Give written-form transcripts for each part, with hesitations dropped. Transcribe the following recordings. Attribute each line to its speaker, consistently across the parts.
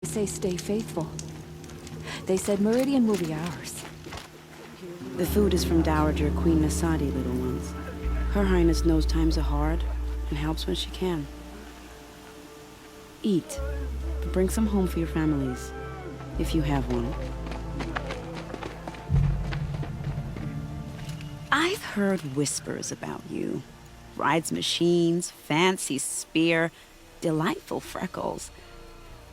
Speaker 1: They say stay faithful. They said Meridian will be ours.
Speaker 2: The food is from Dowager Queen Nasadi, little ones. Her Highness knows times are hard and helps when she can. Eat, but bring some home for your families, if you have one. I've heard whispers about you. Rides machines, fancy spear, delightful freckles.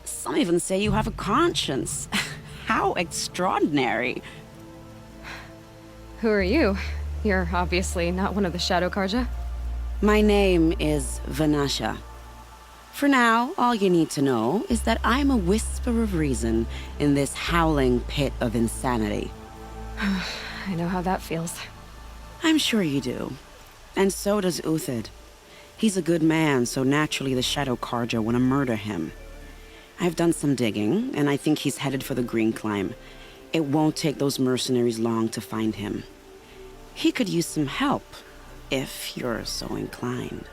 Speaker 2: Some even say you have a conscience. How extraordinary.
Speaker 3: Who are you? You're obviously not one of the Shadow Karja.
Speaker 2: My name is Vanasha. For now, all you need to know is that I'm a whisper of reason in this howling pit of insanity.
Speaker 3: I know how that feels.
Speaker 2: I'm sure you do. And so does Uthid. He's a good man, so naturally the Shadow Karja want to murder him. I've done some digging, and I think he's headed for the Green Climb. It won't take those mercenaries long to find him. He could use some help, if you're so inclined.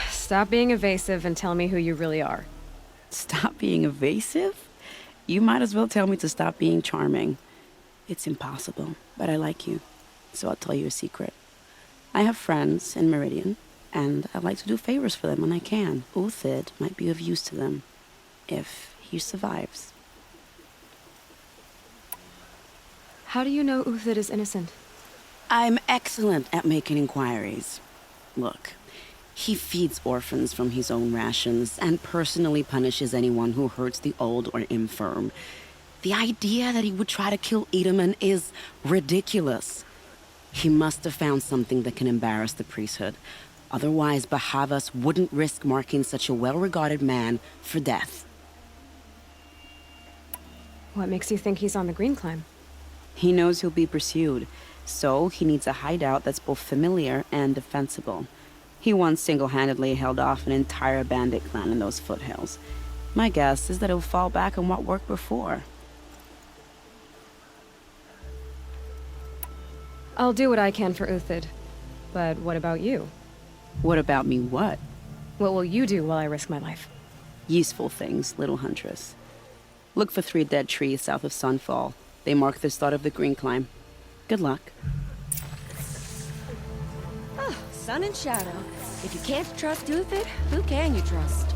Speaker 3: Stop being evasive and tell me who you really are.
Speaker 2: Stop being evasive? You might as well tell me to stop being charming. It's impossible, but I like you, so I'll tell you a secret. I have friends in Meridian, and I like to do favors for them when I can. Uthid might be of use to them, if he survives.
Speaker 3: How do you know Uthid is innocent?
Speaker 2: I'm excellent at making inquiries. Look, he feeds orphans from his own rations and personally punishes anyone who hurts the old or infirm. The idea that he would try to kill Edaman is ridiculous. He must have found something that can embarrass the priesthood. Otherwise, Bahavas wouldn't risk marking such a well-regarded man for death.
Speaker 3: What makes you think he's on the Green Climb?
Speaker 2: He knows he'll be pursued, so he needs a hideout that's both familiar and defensible. He once single-handedly held off an entire bandit clan in those foothills. My guess is that he'll fall back on what worked before.
Speaker 3: I'll do what I can for Uthid. But what about you?
Speaker 2: What about me what?
Speaker 3: What will you do while I risk my life?
Speaker 2: Useful things, little huntress. Look for 3 dead trees south of Sunfall. They mark the start of the Green Climb. Good luck.
Speaker 1: Oh, sun and shadow. If you can't trust Uthid, who can you trust?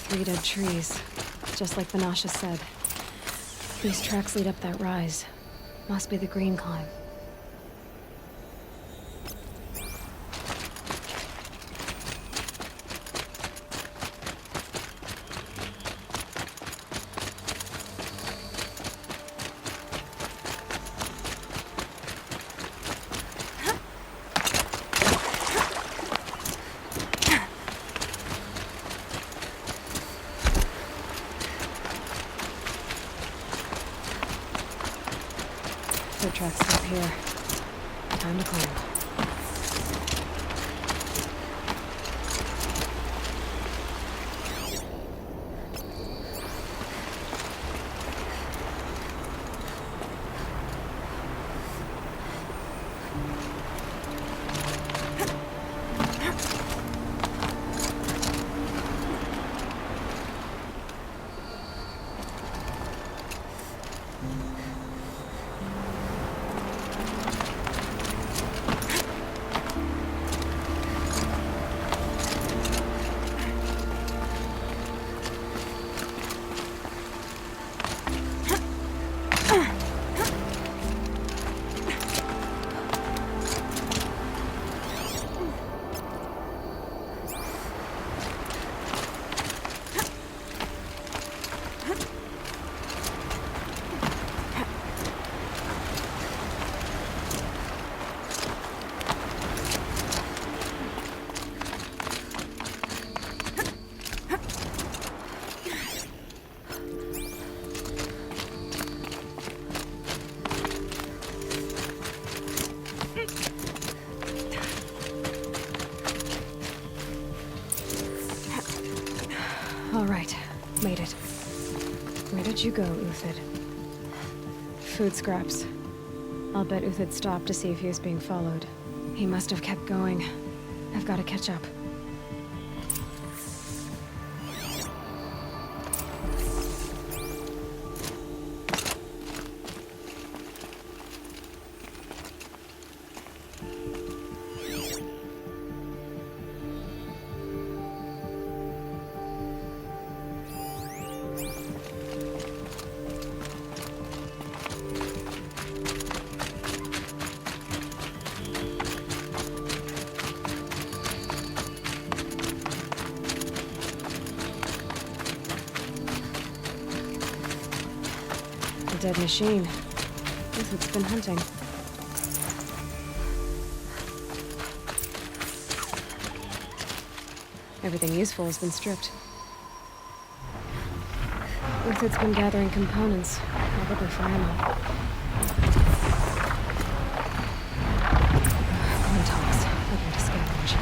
Speaker 3: 3 dead trees, just like Vanasha said. These tracks lead up that rise. Must be the green climb. Foot tracks up here. Time to climb. All right, made it. Where did you go, Uthid? Food scraps. I'll bet Uthid stopped to see if he was being followed. He must have kept going. I've got to catch up. A dead machine. Uthid's been hunting. Everything useful has been stripped. Uthid's been gathering components, probably for ammo. One toss. Looking to scavenge.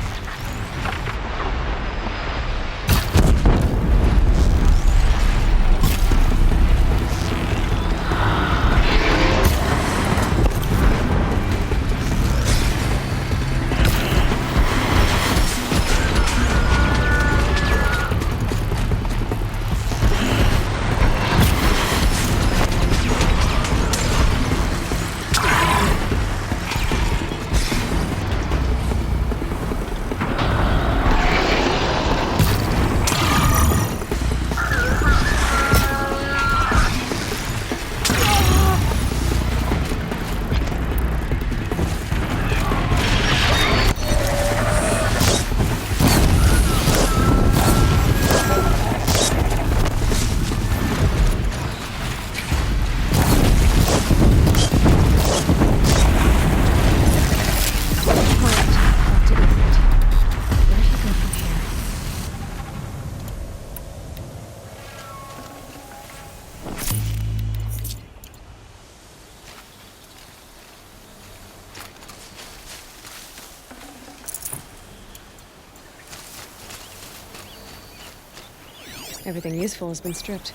Speaker 3: Everything useful has been stripped.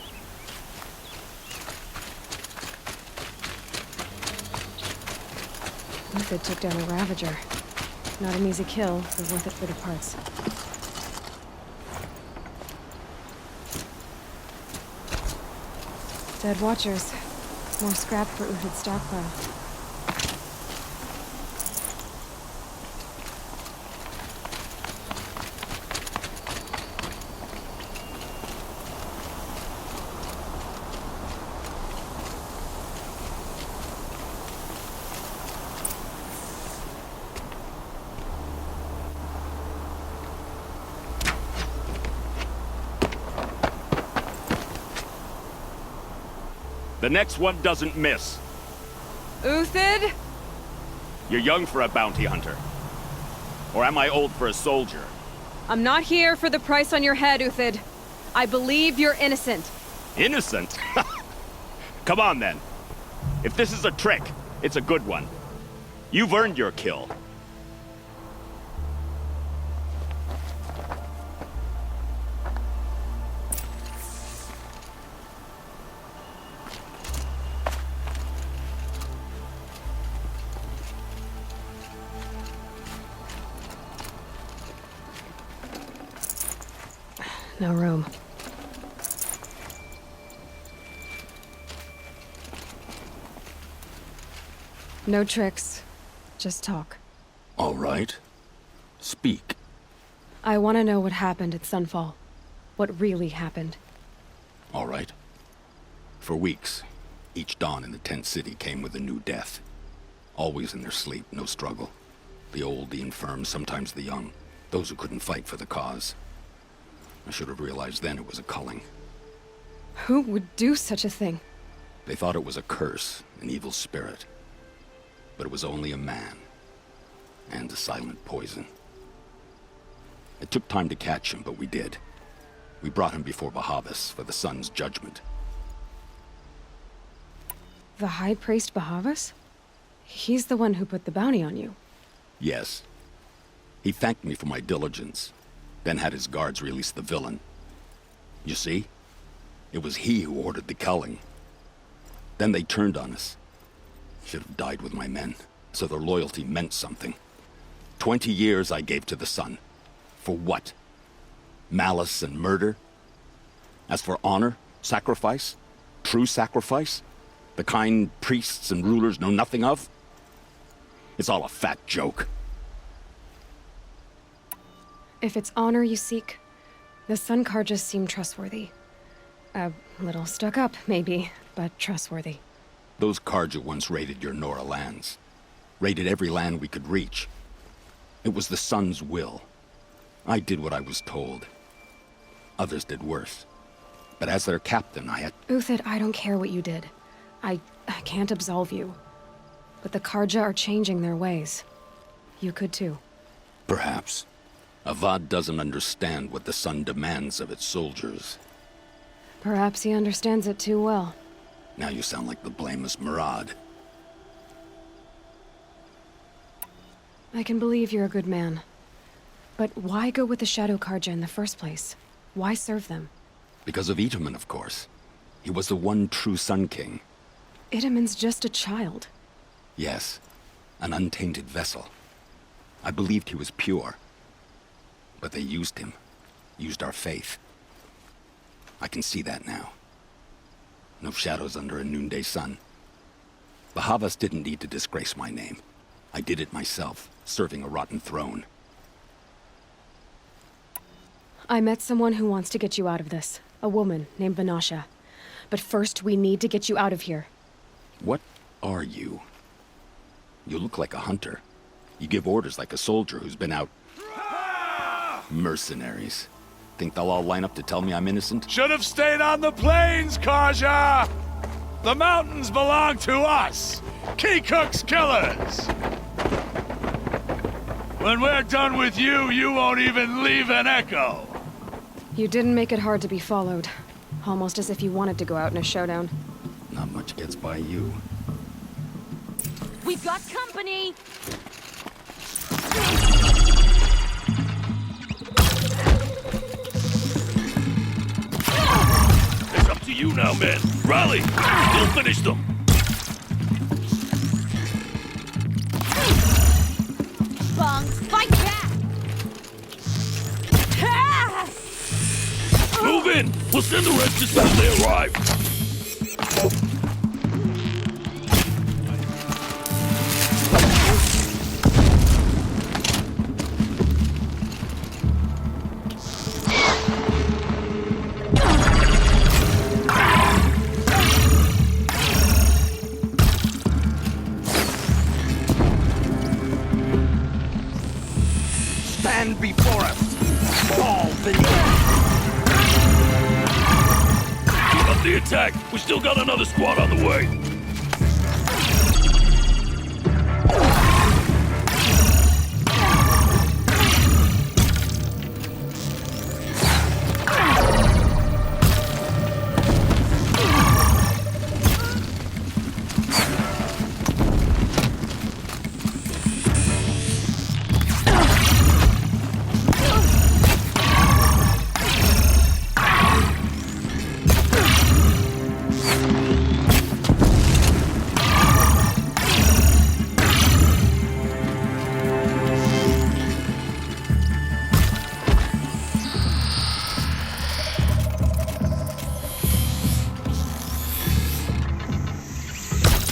Speaker 3: Uthid took down a Ravager. Not an easy kill, but worth it for the parts. Dead Watchers. More scrap for Uthid's stockpile.
Speaker 4: The next one doesn't miss.
Speaker 3: Uthid?
Speaker 4: You're young for a bounty hunter. Or am I old for a soldier?
Speaker 3: I'm not here for the price on your head, Uthid. I believe you're innocent.
Speaker 4: Innocent? Come on, then. If this is a trick, it's a good one. You've earned your kill.
Speaker 3: No room. No tricks. Just talk.
Speaker 5: All right. Speak.
Speaker 3: I want to know what happened at Sunfall. What really happened.
Speaker 5: All right. For weeks, each dawn in the tent city came with a new death. Always in their sleep, no struggle. The old, the infirm, sometimes the young. Those who couldn't fight for the cause. I should have realized then it was a culling.
Speaker 3: Who would do such a thing?
Speaker 5: They thought it was a curse, an evil spirit. But it was only a man. And a silent poison. It took time to catch him, but we did. We brought him before Bahavas for the sun's judgment.
Speaker 3: The High Priest Bahavas? He's the one who put the bounty on you.
Speaker 5: Yes. He thanked me for my diligence, then had his guards release the villain. You see? It was he who ordered the culling. Then they turned on us. Should have died with my men, so their loyalty meant something. 20 years I gave to the sun. For what? Malice and murder? As for honor, sacrifice, true sacrifice, the kind priests and rulers know nothing of? It's all a fat joke.
Speaker 3: If it's honor you seek, the Sun Karjas seem trustworthy. A little stuck up, maybe, but trustworthy.
Speaker 5: Those Karja once raided your Nora lands. Raided every land we could reach. It was the Sun's will. I did what I was told. Others did worse. But as their captain, I had...
Speaker 3: Uthid, I don't care what you did. I can't absolve you. But the Karja are changing their ways. You could too.
Speaker 5: Perhaps. Avad doesn't understand what the Sun demands of its soldiers.
Speaker 3: Perhaps he understands it too well.
Speaker 5: Now you sound like the blameless Murad.
Speaker 3: I can believe you're a good man. But why go with the Shadow Karja in the first place? Why serve them?
Speaker 5: Because of Itaman, of course. He was the one true Sun King.
Speaker 3: Itaman's just a child.
Speaker 5: Yes, an untainted vessel. I believed he was pure. But they used him. Used our faith. I can see that now. No shadows under a noonday sun. Bahavas didn't need to disgrace my name. I did it myself, serving a rotten throne.
Speaker 3: I met someone who wants to get you out of this. A woman named Vanasha. But first, we need to get you out of here.
Speaker 5: What are you? You look like a hunter. You give orders like a soldier who's been out... Mercenaries. Think they'll all line up to tell me I'm innocent?
Speaker 6: Should have stayed on the plains, Kaja! The mountains belong to us! Keycook's killers! When we're done with you, you won't even leave an echo!
Speaker 3: You didn't make it hard to be followed. Almost as if you wanted to go out in a showdown.
Speaker 5: Not much gets by you.
Speaker 1: We've got company!
Speaker 6: It's up to you now, men. Rally! We'll finish them!
Speaker 1: Bong, fight back! Ah!
Speaker 6: Move in! We'll send the rest as soon as they arrive!
Speaker 4: Stand before us! Fall beneath!
Speaker 6: Keep up the attack! We still got another squad on the way!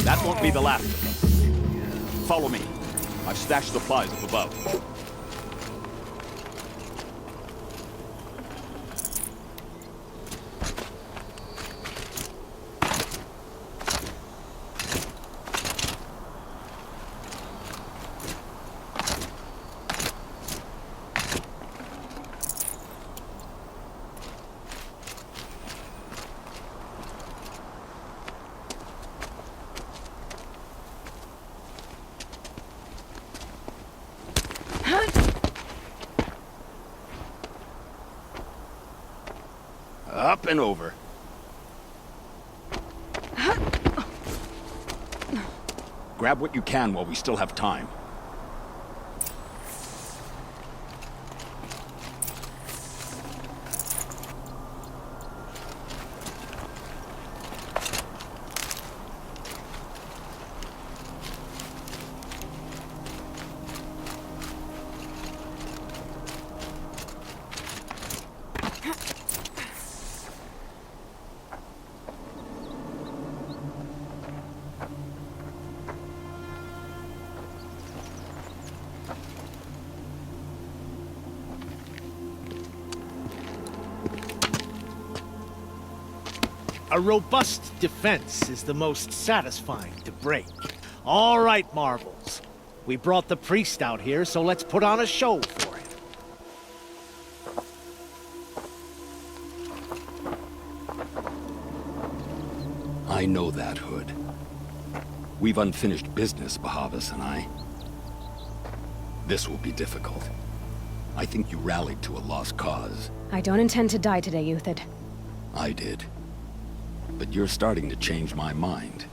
Speaker 4: That won't be the last of them. Follow me. I've stashed supplies up above. Up and over. Grab what you can while we still have time.
Speaker 7: A robust defense is the most satisfying to break. All right, Marbles. We brought the priest out here, so let's put on a show for him.
Speaker 5: I know that, Hood. We've unfinished business, Bahavas and I. This will be difficult. I think you rallied to a lost cause.
Speaker 3: I don't intend to die today, Uthid.
Speaker 5: I did. But you're starting to change my mind.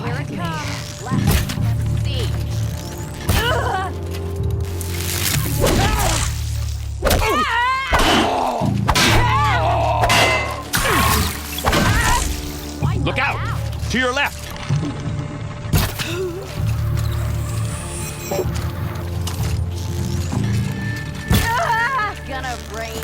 Speaker 1: Here it comes. Let's see.
Speaker 4: Look out! To your left!
Speaker 1: Gonna rain.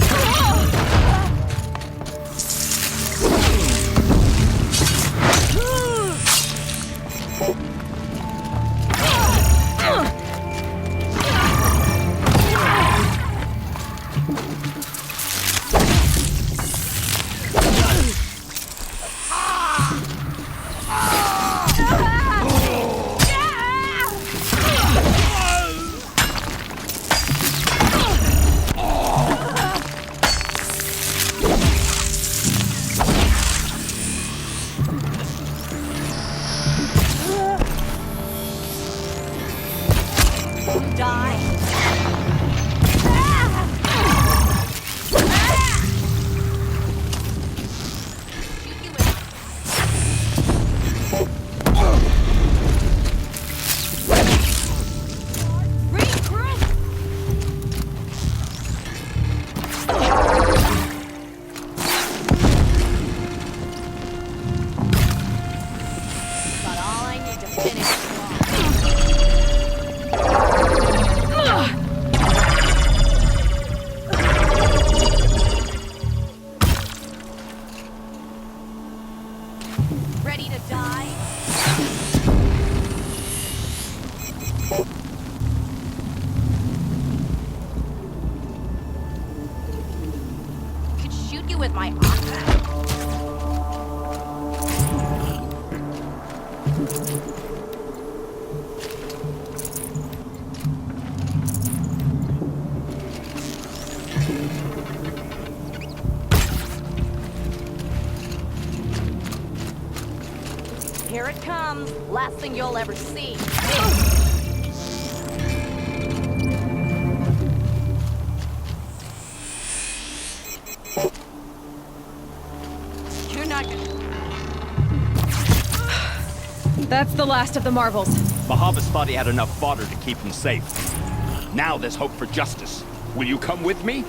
Speaker 1: you with my offer. Here it comes. Last thing you'll ever see. You're not gonna...
Speaker 3: That's the last of the marbles.
Speaker 4: Bahavas thought he had enough fodder to keep him safe. Now there's hope for justice. Will you come with me?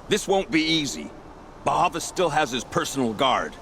Speaker 4: This won't be easy. Bahavas still has his personal guard.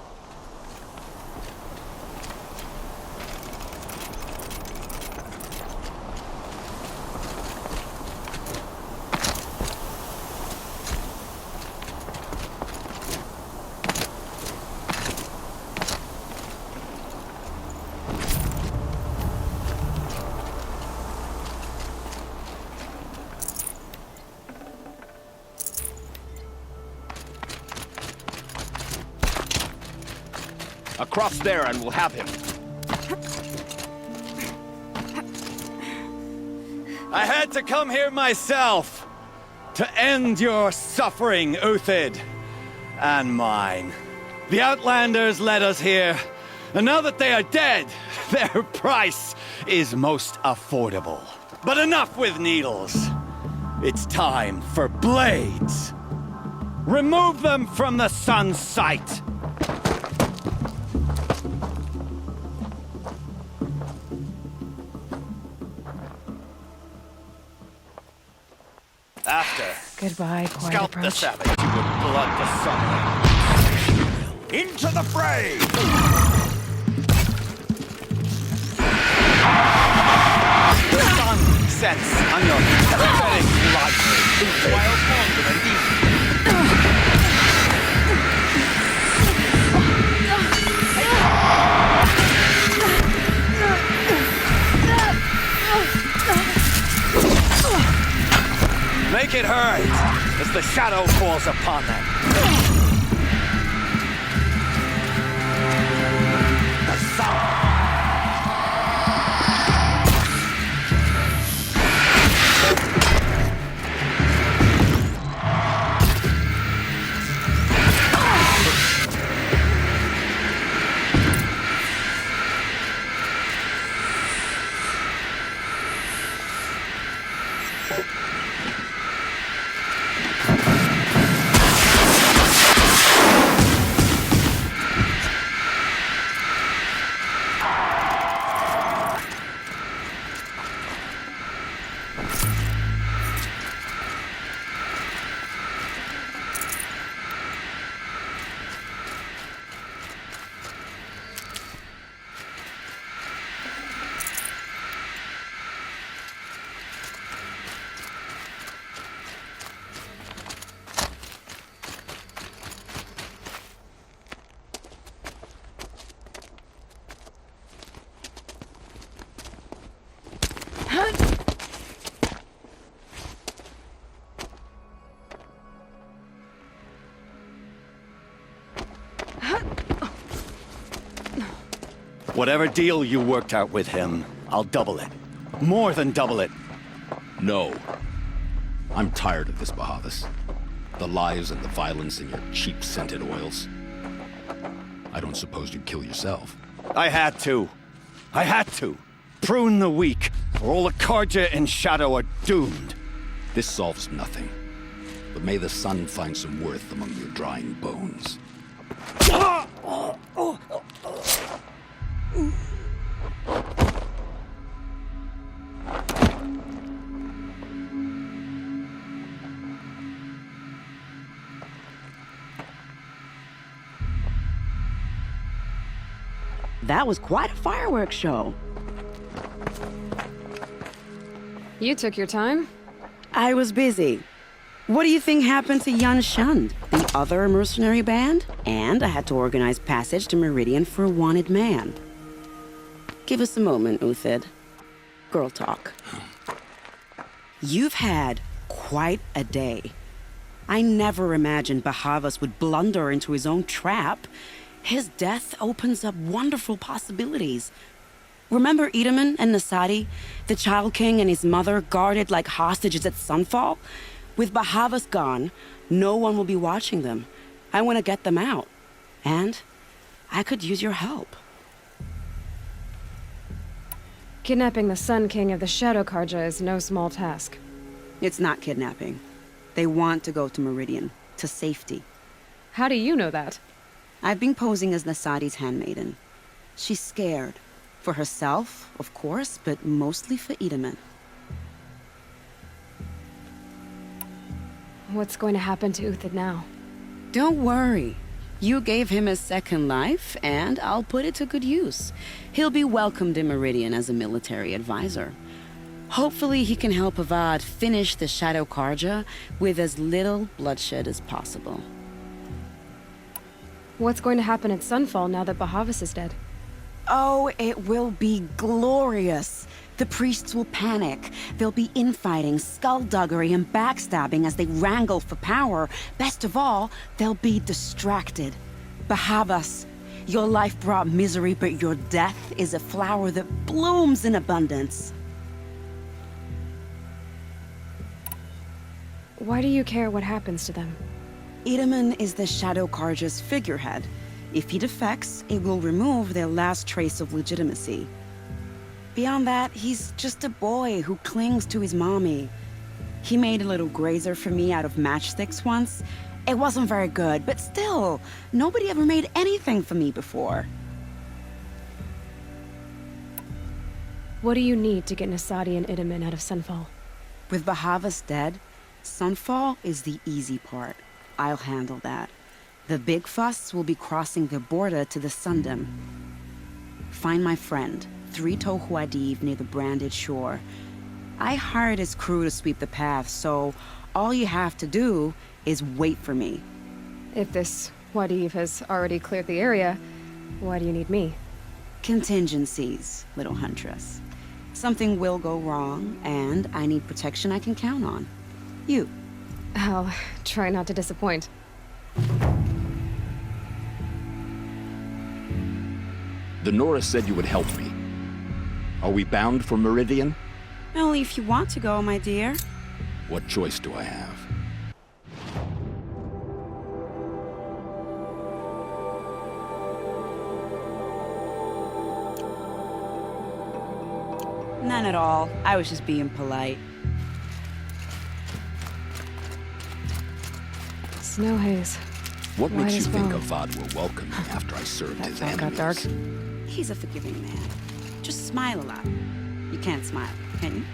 Speaker 4: Across there and we'll have him.
Speaker 8: I had to come here myself to end your suffering, Uthid, and mine. The Outlanders led us here, and now that they are dead, their price is most affordable. But enough with needles. It's time for blades. Remove them from the sun's sight. After,
Speaker 3: Goodbye, quiet
Speaker 8: scalp the
Speaker 3: approach.
Speaker 8: savage with blood to sun.
Speaker 4: Into the fray!
Speaker 8: The sun sets on your pathetic life. While confident, make it hurt as the shadow falls upon them. The sun. Whatever deal you worked out with him, I'll double it. More than double it.
Speaker 5: No. I'm tired of this, Bahavas. The lies and the violence and your cheap-scented oils. I don't suppose you'd kill yourself.
Speaker 8: I had to. I had to. Prune the weak, or all the Karja in Shadow are doomed.
Speaker 5: This solves nothing. But may the sun find some worth among your drying bones.
Speaker 2: That was quite a fireworks show.
Speaker 3: You took your time.
Speaker 2: I was busy. What do you think happened to Yun Shund, the other mercenary band? And I had to organize passage to Meridian for a wanted man. Give us a moment, Uthid. Girl talk. You've had quite a day. I never imagined Bahavas would blunder into his own trap. His death opens up wonderful possibilities. Remember Edaman and Nasadi, the Child King and his mother guarded like hostages at Sunfall? With Bahavas gone, no one will be watching them. I want to get them out. And I could use your help.
Speaker 3: Kidnapping the Sun King of the Shadow Karja is no small task.
Speaker 2: It's not kidnapping. They want to go to Meridian, to safety.
Speaker 3: How do you know that?
Speaker 2: I've been posing as Nasadi's handmaiden. She's scared. For herself, of course, but mostly for Edaman.
Speaker 3: What's going to happen to Uthid now?
Speaker 2: Don't worry. You gave him a second life, and I'll put it to good use. He'll be welcomed in Meridian as a military advisor. Hopefully he can help Avad finish the Shadow Karja with as little bloodshed as possible.
Speaker 3: What's going to happen at Sunfall now that Bahavas is dead?
Speaker 2: Oh, it will be glorious. The priests will panic. There'll be infighting, skullduggery, and backstabbing as they wrangle for power. Best of all, they'll be distracted. Bahavas, your life brought misery, but your death is a flower that blooms in abundance.
Speaker 3: Why do you care what happens to them?
Speaker 2: Edaman is the Shadow Karja's figurehead. If he defects, it will remove their last trace of legitimacy. Beyond that, he's just a boy who clings to his mommy. He made a little grazer for me out of matchsticks once. It wasn't very good, but still, nobody ever made anything for me before.
Speaker 3: What do you need to get Nasadi and Edaman out of Sunfall?
Speaker 2: With Bahavas dead, Sunfall is the easy part. I'll handle that. The big fuss will be crossing the border to the Sundom. Find my friend, 3 Tohuadiv near the branded shore. I hired his crew to sweep the path, so all you have to do is wait for me.
Speaker 3: If this Wadiv has already cleared the area, why do you need me?
Speaker 2: Contingencies, little huntress. Something will go wrong, and I need protection I can count on. You.
Speaker 3: I'll try not to disappoint.
Speaker 5: The Nora said you would help me. Are we bound for Meridian?
Speaker 2: Only if you want to go, my dear.
Speaker 5: What choice do I have?
Speaker 2: None at all. I was just being polite.
Speaker 3: Snow haze.
Speaker 5: What
Speaker 3: White
Speaker 5: makes you
Speaker 3: as
Speaker 5: think
Speaker 3: bone.
Speaker 5: Avad will welcome me after I served
Speaker 3: That
Speaker 5: his
Speaker 3: thought got
Speaker 5: enemies?
Speaker 3: dark.
Speaker 2: He's a forgiving man. Just smile a lot. You can't smile, can you?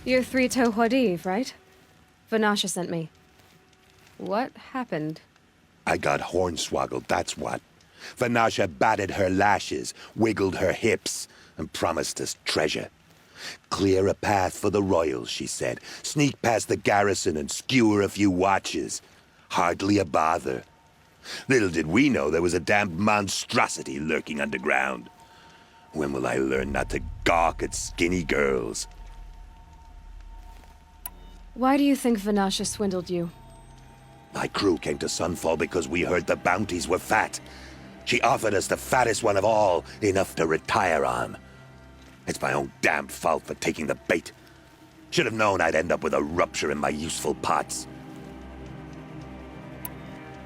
Speaker 3: You're 3 Tohuadiv, right? Vanasha sent me. What happened?
Speaker 9: I got hornswoggled, that's what. Vanasha batted her lashes, wiggled her hips, and promised us treasure. Clear a path for the royals, she said. Sneak past the garrison and skewer a few watches. Hardly a bother. Little did we know there was a damned monstrosity lurking underground. When will I learn not to gawk at skinny girls?
Speaker 3: Why do you think Vanasha swindled you?
Speaker 9: My crew came to Sunfall because we heard the bounties were fat. She offered us the fattest one of all, enough to retire on. It's my own damned fault for taking the bait. Should have known I'd end up with a rupture in my useful pots.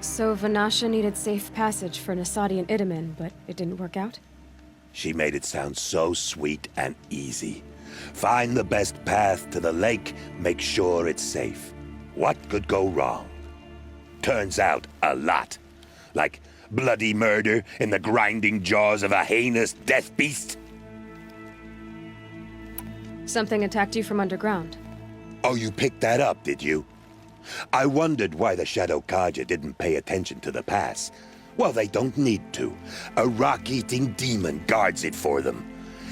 Speaker 3: So Vanasha needed safe passage for Nasadi and Itamen, but it didn't work out?
Speaker 9: She made it sound so sweet and easy. Find the best path to the lake, make sure it's safe. What could go wrong? Turns out, a lot. Like bloody murder in the grinding jaws of a heinous death beast.
Speaker 3: Something attacked you from underground.
Speaker 9: Oh, you picked that up, did you? I wondered why the Shadow Kaja didn't pay attention to the pass. Well, they don't need to. A rock-eating demon guards it for them.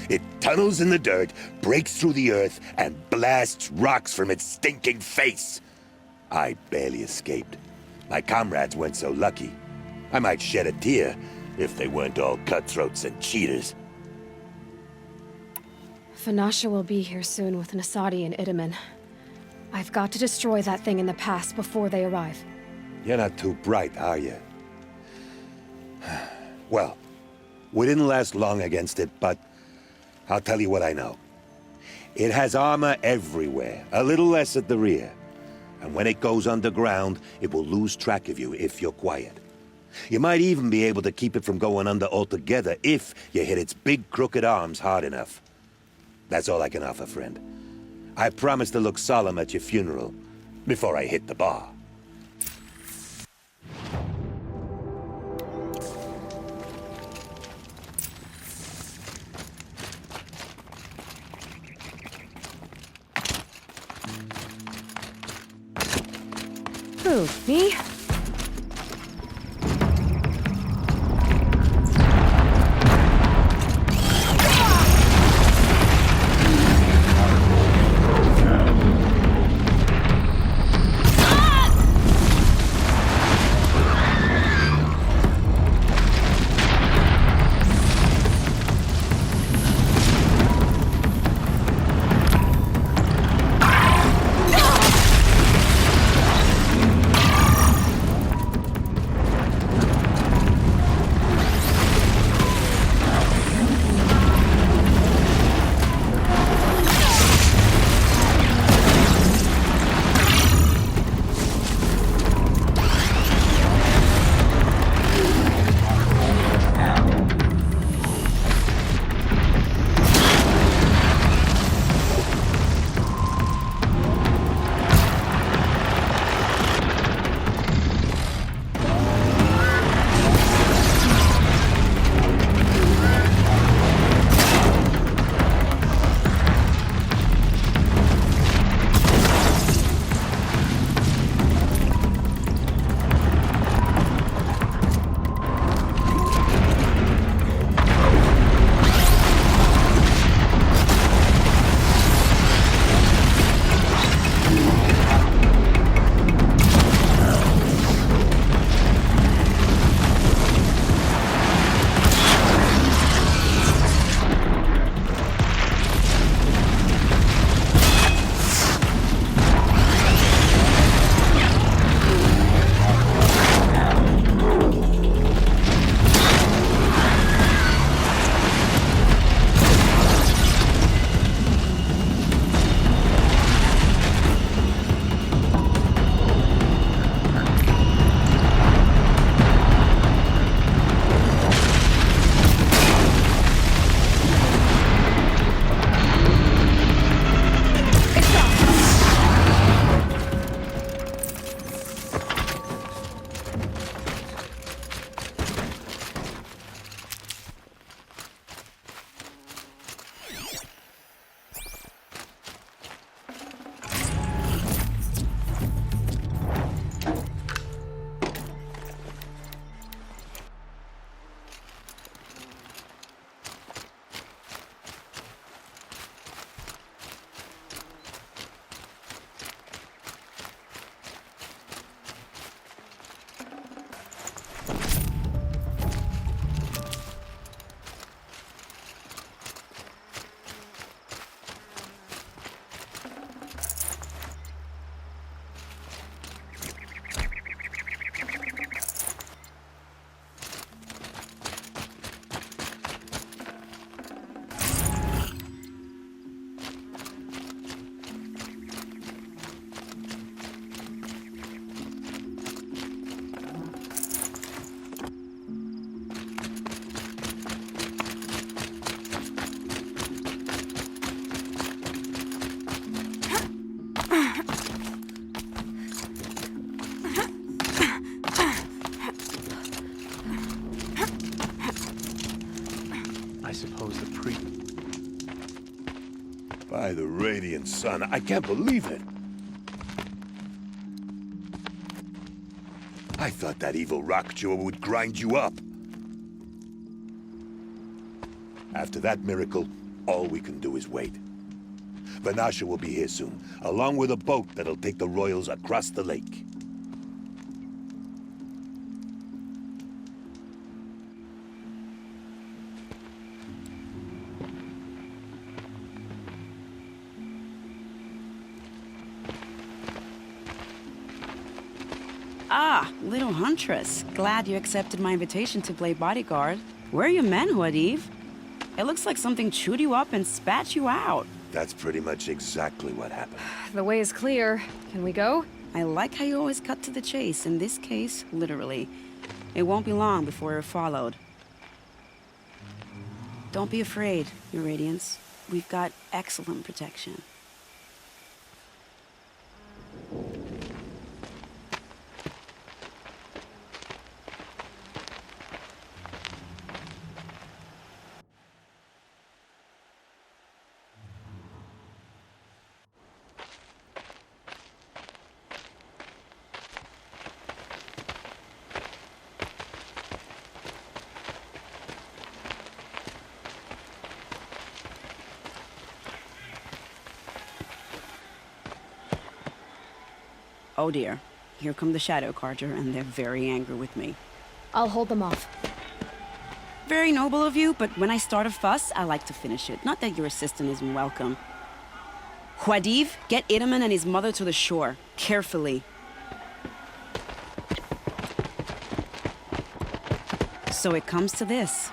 Speaker 9: It tunnels in the dirt, breaks through the earth, and blasts rocks from its stinking face. I barely escaped. My comrades weren't so lucky. I might shed a tear if they weren't all cutthroats and cheaters.
Speaker 3: Vanasha will be here soon with Nasadi and Itamen. I've got to destroy that thing in the pass before they arrive.
Speaker 9: You're not too bright, are you? Well, we didn't last long against it, but I'll tell you what I know. It has armor everywhere, a little less at the rear. And when it goes underground, it will lose track of you if you're quiet. You might even be able to keep it from going under altogether if you hit its big crooked arms hard enough. That's all I can offer, friend. I promise to look solemn at your funeral before I hit the bar.
Speaker 3: Who, me?
Speaker 9: By the radiant sun, I can't believe it. I thought that evil rock chewer would grind you up. After that miracle, all we can do is wait. Vanasha will be here soon, along with a boat that'll take the royals across the lake.
Speaker 2: Ah, little huntress. Glad you accepted my invitation to play bodyguard. Where are your men, Huadiv? It looks like something chewed you up and spat you out.
Speaker 9: That's pretty much exactly what happened.
Speaker 3: The way is clear. Can we go?
Speaker 2: I like how you always cut to the chase. In this case, literally. It won't be long before you're followed. Don't be afraid, Your Radiance. We've got excellent protection. Oh dear, here come the Shadow Carter, and they're very angry with me.
Speaker 3: I'll hold them off.
Speaker 2: Very noble of you, but when I start a fuss, I like to finish it. Not that your assistant isn't welcome. Huadiv, get Itaman and his mother to the shore. Carefully. So it comes to this.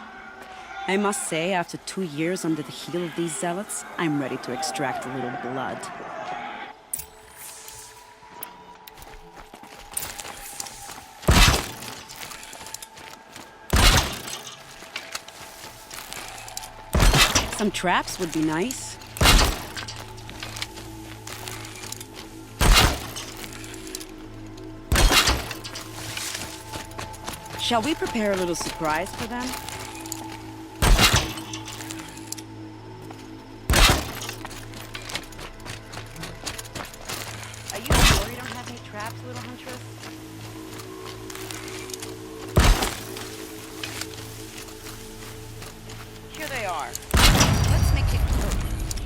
Speaker 2: I must say, after 2 years under the heel of these zealots, I'm ready to extract a little blood. Some traps would be nice. Shall we prepare a little surprise for them? Are you sure you don't have any traps, little huntress? Here they are. Let's make it clear,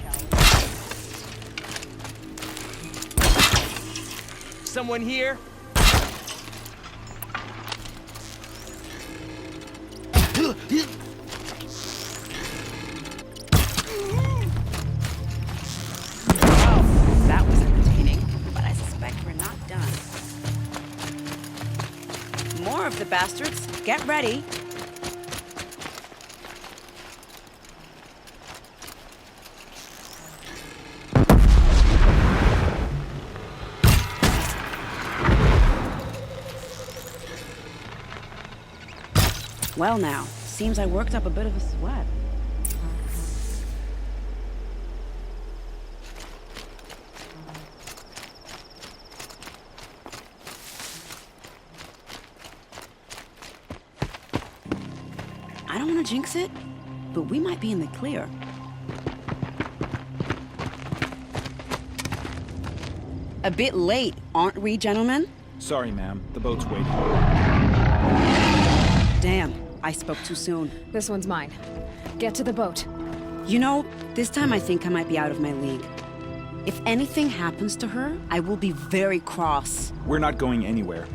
Speaker 2: shall we?
Speaker 10: Someone here?
Speaker 2: Well, that was entertaining, but I suspect we're not done. More of the bastards. Get ready. Well now, seems I worked up a bit of a sweat. I don't want to jinx it, but we might be in the clear. A bit late, aren't we, gentlemen?
Speaker 10: Sorry, ma'am. The boat's waiting.
Speaker 2: Damn, I spoke too soon.
Speaker 3: This one's mine. Get to the boat.
Speaker 2: You know, this time I think I might be out of my league. If anything happens to her, I will be very cross.
Speaker 10: We're not going anywhere.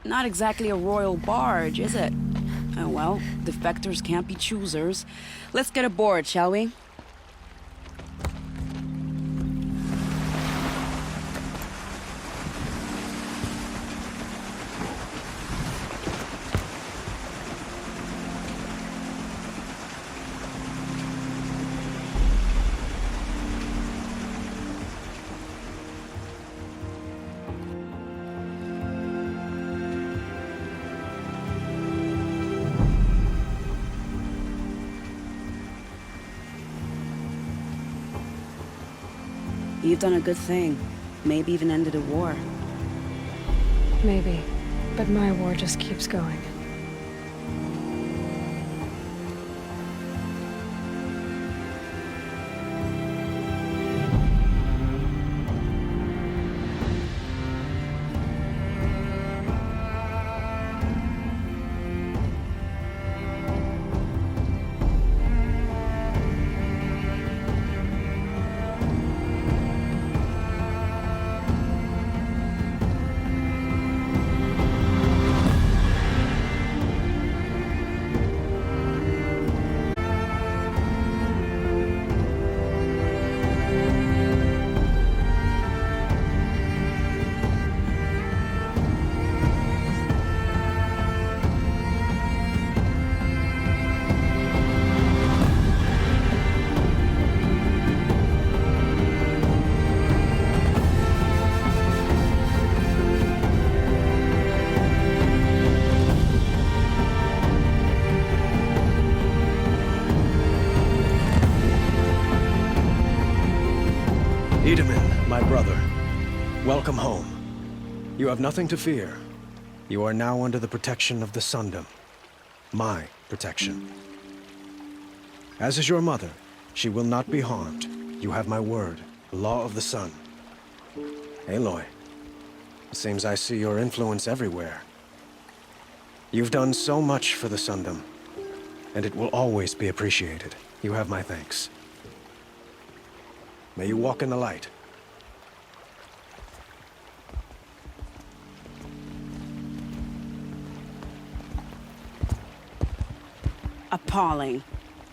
Speaker 2: Not exactly a royal barge, is it? Oh well, defectors can't be choosers. Let's get aboard, shall we? You've done a good thing. Maybe even ended a war.
Speaker 3: Maybe. But my war just keeps going.
Speaker 11: Edaman, my brother, welcome home. You have nothing to fear. You are now under the protection of the Sundom. My protection. As is your mother, she will not be harmed. You have my word, the law of the sun. Aloy, it seems I see your influence everywhere. You've done so much for the Sundom, and it will always be appreciated. You have my thanks. May you walk in the light.
Speaker 2: Appalling.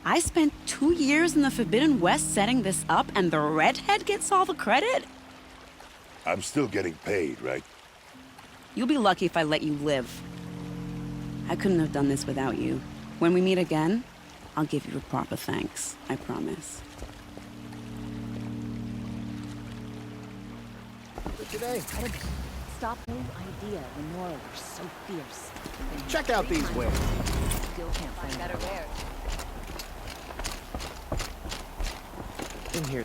Speaker 2: I spent 2 years in the Forbidden West setting this up, and the redhead gets all the credit?
Speaker 9: I'm still getting paid, right?
Speaker 2: You'll be lucky if I let you live. I couldn't have done this without you. When we meet again, I'll give you a proper thanks. I promise.
Speaker 11: Today.
Speaker 1: Stop no idea when Nora was so fierce.
Speaker 11: Check out these wares.
Speaker 1: Still can't find better wares.
Speaker 11: In here.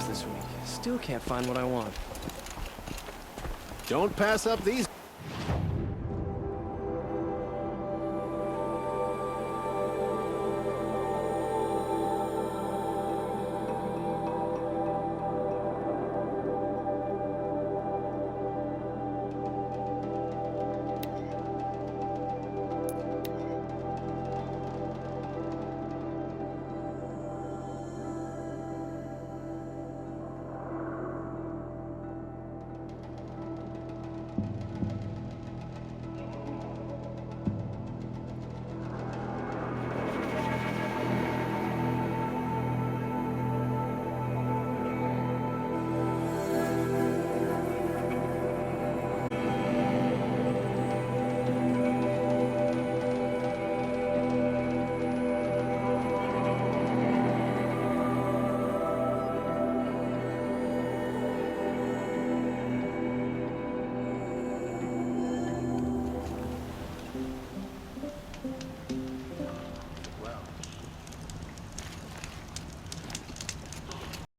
Speaker 12: This week. Still can't find what I want.
Speaker 11: Don't pass up these.